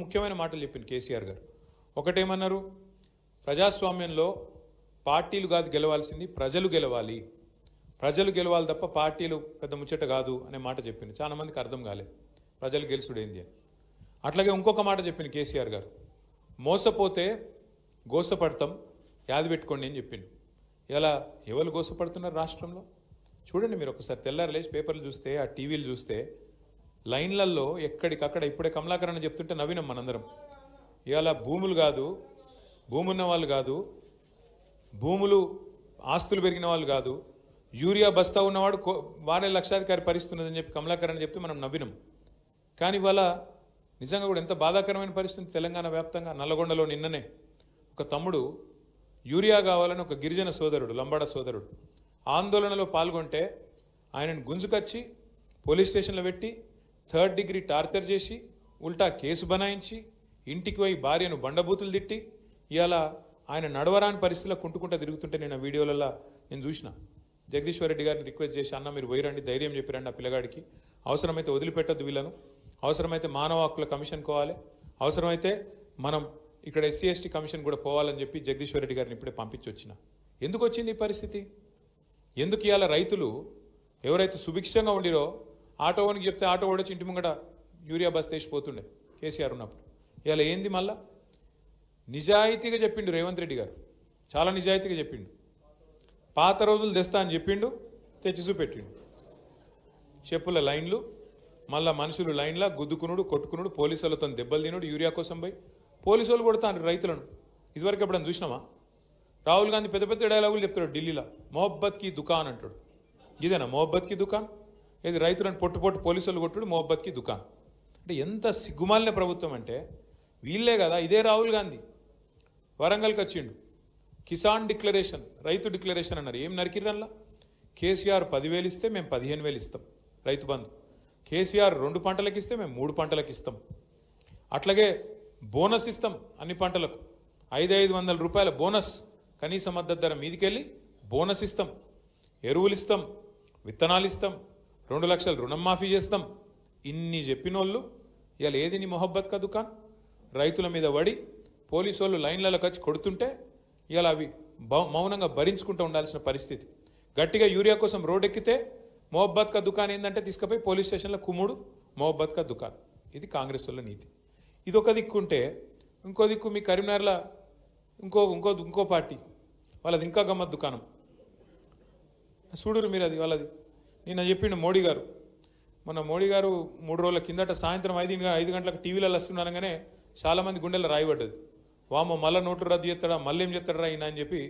ముఖ్యమైన మాటలు చెప్పింది కేసీఆర్ గారు. ఒకటేమన్నారు, ప్రజాస్వామ్యంలో పార్టీలు కాదు గెలవాల్సింది, ప్రజలు గెలవాలి, ప్రజలు గెలవాలి తప్ప పార్టీలు పెద్ద ముచ్చట కాదు అనే మాట చెప్పింది. చాలా మందికి అర్థం కాలేదు ప్రజలు గెలుచుడేంది అని. అట్లాగే ఇంకొక మాట చెప్పింది కేసీఆర్ గారు, మోసపోతే గోసపడతాం, యాది పెట్టుకోండి అని చెప్పింది. ఇలా ఎవరు గోసపడుతున్నారు రాష్ట్రంలో చూడండి మీరు ఒకసారి. తెల్లారు లేచి పేపర్లు చూస్తే, ఆ టీవీలు చూస్తే లైన్లలో ఎక్కడికక్కడ ఇప్పుడే కమలాకరణ చెప్తుంటే నవ్వినాం మనందరం. ఇవాళ భూములు కాదు, భూమి ఉన్న వాళ్ళు కాదు, భూములు ఆస్తులు పెరిగిన వాళ్ళు కాదు, యూరియా బస్తా ఉన్నవాడు వాడే లక్షాధికారి పరిస్థితున్నదని చెప్పి కమలాకరణ చెప్తే మనం నవ్వినాం. కానీ ఇవాళ నిజంగా కూడా ఎంత బాధాకరమైన పరిస్థితి తెలంగాణ వ్యాప్తంగా. నల్లగొండలో నిన్ననే ఒక తమ్ముడు యూరియా కావాలని ఒక గిరిజన సోదరుడు, లంబాడ సోదరుడు ఆందోళనలో పాల్గొంటే ఆయనను గుంజుకొచ్చి పోలీస్ స్టేషన్లో పెట్టి 3rd డిగ్రీ టార్చర్ చేసి ఉల్టా కేసు బనాయించి ఇంటికి పోయి భార్యను బండబూతులు తిట్టి ఇవాళ ఆయన నడవరాని పరిస్థితిలో కుంటుకుంటా తిరుగుతుంటే నేను ఆ వీడియోలలో నేను చూసిన. జగదీశ్వర్ రెడ్డి గారిని రిక్వెస్ట్ చేసి, అన్న మీరు పోయిరండి, ధైర్యం చెప్పిరండి ఆ పిల్లగాడికి, అవసరమైతే వదిలిపెట్టద్దు వీళ్ళను, అవసరమైతే మానవ హక్కుల కమిషన్ పోవాలి, అవసరమైతే మనం ఇక్కడ SC ST కమిషన్ కూడా పోవాలని చెప్పి జగదీశ్వర్ రెడ్డి గారిని ఇప్పుడే పంపించి వచ్చిన. ఎందుకు వచ్చింది ఈ పరిస్థితి? ఎందుకు ఇవాళ రైతులు ఎవరైతే సుభిక్షంగా ఉండిరో ఆటో ఓనికి చెప్తే ఆటో ఓడొచ్చి ఇంటి ముంగట యూరియా బస్ తీసిపోతుండే కేసీఆర్ ఉన్నప్పుడు. ఇవాళ ఏంది మళ్ళా? నిజాయితీగా చెప్పిండు రేవంత్ రెడ్డి గారు, చాలా నిజాయితీగా చెప్పిండు. పాత రోజులు తెస్తా అని చెప్పిండు, తెచ్చి చూపెట్టిండు. చెప్పుల లైన్లు, మళ్ళా మనుషులు లైన్లా గుద్దుకునుడు, కొట్టుకునుడు, పోలీసులతో దెబ్బలు తినుడు, యూరియా కోసం పోయి పోలీసు వాళ్ళు కొడతాను రైతులను. ఇదివరకు ఎప్పుడన్నా చూసినామా? రాహుల్ గాంధీ పెద్ద పెద్ద డైలాగులు చెప్తాడు ఢిల్లీలో, మొహబ్బత్ కి దుకాన్ అంటాడు. ఇదేనా మొహబ్బత్ కి దుకాన్? ఇది రైతులను పొట్టు పోలీసులు కొట్టుడు మొహబ్బత్ కి దుకాన్ అంటే ఎంత సిగ్గుమాలిన ప్రభుత్వం అంటే. వీళ్ళే కదా, ఇదే రాహుల్ గాంధీ వరంగల్కి వచ్చిండు, కిసాన్ డిక్లరేషన్, రైతు డిక్లరేషన్ అన్నారు. ఏం నరికిరల్లా? కేసీఆర్ 10,000 ఇస్తే మేము 15,000 ఇస్తాం రైతు బంధు, కేసీఆర్ 2 పంటలకు ఇస్తే మేము 3 పంటలకు ఇస్తాం, అట్లాగే బోనస్ ఇస్తాం అన్ని పంటలకు, 500 రూపాయల బోనస్, కనీస మద్దతు ధర మీదికెళ్ళి బోనస్ ఇస్తాం, ఎరువులు ఇస్తాం, విత్తనాలు ఇస్తాం, 2 లక్షల రుణం మాఫీ చేస్తాం. ఇన్ని చెప్పినోళ్ళు ఇవాళ ఏది నీ మొహబ్బత్ కా దుకాన్? రైతుల మీద పడి పోలీసు వాళ్ళు లైన్లలోకి వచ్చి కొడుతుంటే ఇవాళ అవి మౌనంగా భరించుకుంటూ ఉండాల్సిన పరిస్థితి. గట్టిగా యూరియా కోసం రోడ్ ఎక్కితే మొహబ్బత్ కా దుకాన్ ఏంటంటే తీసుకుపోయి పోలీస్ స్టేషన్లో కుమ్ముడు, మొహబ్బత్ కా దుకాన్. ఇది కాంగ్రెస్ వాళ్ళ నీతి. ఇది ఒక దిక్కుంటే, ఇంకో దిక్కు మీ కరీంనగర్లో ఇంకో పార్టీ వాళ్ళది ఇంకా గమ్మత్ దుకాణం. చూడురు మీరు, అది వాళ్ళది. నిన్న చెప్పిండు మోడీ గారు, మొన్న మోడీ గారు 3 రోజుల కిందట సాయంత్రం 5 గంటలకు టీవీలలో వస్తున్నానగానే చాలామంది గుండెల్లో రాయబడ్డది. వామో మళ్ళీ నోట్లు రద్దు చేస్తాడా, మళ్ళీ ఏం చేస్తాడా ఈయన అని చెప్పి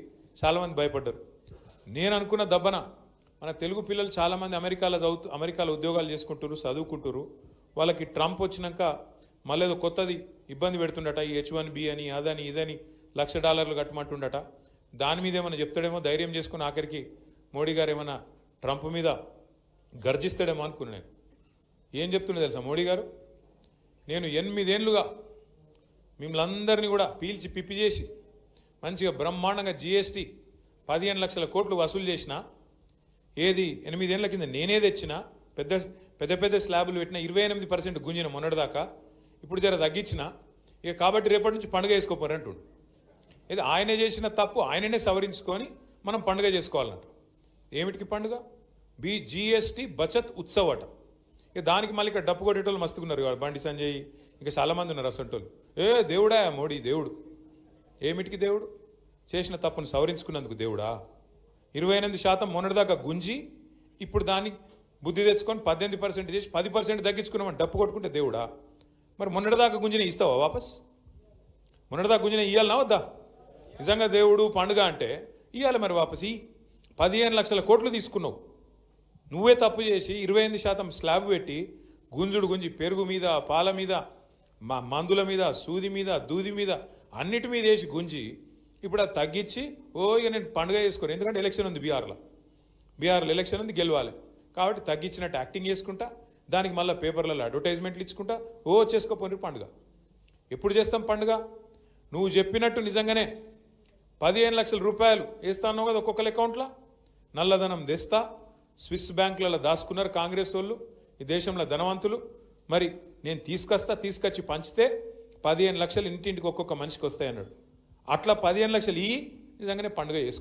చాలామంది భయపడ్డారు. నేను అనుకున్న దబ్బన మన తెలుగు పిల్లలు చాలామంది అమెరికాలో ఉద్యోగాలు చేసుకుంటారు, చదువుకుంటారు. వాళ్ళకి ట్రంప్ వచ్చినాక మళ్ళీ ఏదో కొత్తది ఇబ్బంది పెడుతుండట, ఈ H1B అని అదని ఇదని $1,00,000 కట్టమంటుండట. దాని మీద ఏమైనా చెప్తాడేమో, ధైర్యం చేసుకుని ఆఖరికి మోడీ గారు ఏమైనా ట్రంప్ మీద గర్జిస్తాడేమో అనుకున్నాను. ఏం చెప్తుండే తెలుసా మోడీ గారు? నేను 8 ఏళ్ళుగా మిమ్మల్ని అందరినీ కూడా పీల్చి పిప్పి చేసి మంచిగా బ్రహ్మాండంగా GST 15 లక్షల కోట్లు వసూలు చేసిన, ఏది 8 ఏళ్ల కింద నేనే తెచ్చిన, పెద్ద స్లాబులు పెట్టిన, 28% గుంజిన మొన్నటిదాకా, ఇప్పుడు జర తగ్గించిన, ఇక కాబట్టి రేపటి నుంచి పండుగ చేసుకోపోరు అంటుండు. ఇది ఆయనే చేసిన తప్పు ఆయననే సవరించుకొని మనం పండుగ చేసుకోవాలంట. ఏమిటికి పండుగ? GST బచత్ ఉత్సవ్ అట. ఇక దానికి మళ్ళీ ఇక్కడ డప్పు కొట్టేటోళ్ళు మస్తుకున్నారు, బండి సంజయ్, ఇంకా చాలామంది ఉన్నారు అసంటోళ్ళు. దేవుడా మోడీ దేవుడు? ఏమిటికి దేవుడు? చేసిన తప్పును సవరించుకున్నందుకు దేవుడా? 28% మొన్నటిదాకా గుంజి ఇప్పుడు దాన్ని బుద్ధి తెచ్చుకొని 18% చేసి 10% తగ్గించుకున్నామని డప్పు కొట్టుకుంటే దేవుడా? మరి మొన్నటిదాకా గుంజిన ఇస్తావా వాపస్? మొన్నటిదాకా గుంజిన ఇవ్వాలనా వద్దా? నిజంగా దేవుడు పండుగ అంటే ఇవ్వాలి మరి వాపస్. 15 లక్షల కోట్లు తీసుకున్నావు, నువ్వే తప్పు చేసి 28% స్లాబ్ పెట్టి గుంజి పెరుగు మీద, పాల మీద, మందుల మీద, సూది మీద, దూది మీద, అన్నిటి మీద వేసి గుంజి ఇప్పుడు అది తగ్గించి ఇక నేను పండుగ చేసుకోను, ఎందుకంటే ఎలక్షన్ ఉంది బీహార్లో ఎలక్షన్ ఉంది, గెలవాలి కాబట్టి తగ్గించినట్టు యాక్టింగ్ చేసుకుంటా, దానికి మళ్ళీ పేపర్లలో అడ్వర్టైజ్మెంట్లు ఇచ్చుకుంటా చేసుకోపోయి పండుగ. ఎప్పుడు చేస్తాం పండుగ? నువ్వు చెప్పినట్టు నిజంగానే 15 లక్షల రూపాయలు వేస్తాను కదా ఒక్కొక్కరి అకౌంట్లో, నల్లధనం తెస్తా, స్విస్ బ్యాంకులలో దాచుకున్నారు కాంగ్రెస్ వాళ్ళు, ఈ దేశంలో ధనవంతులు. మరి నేను తీసుకొచ్చి పంచితే 15 లక్షలు ఇంటింటికి ఒక్కొక్క మనిషికి వస్తాయి అన్నాడు. అట్లా 15 లక్షలు నిజంగానే పండుగ చేసుకో.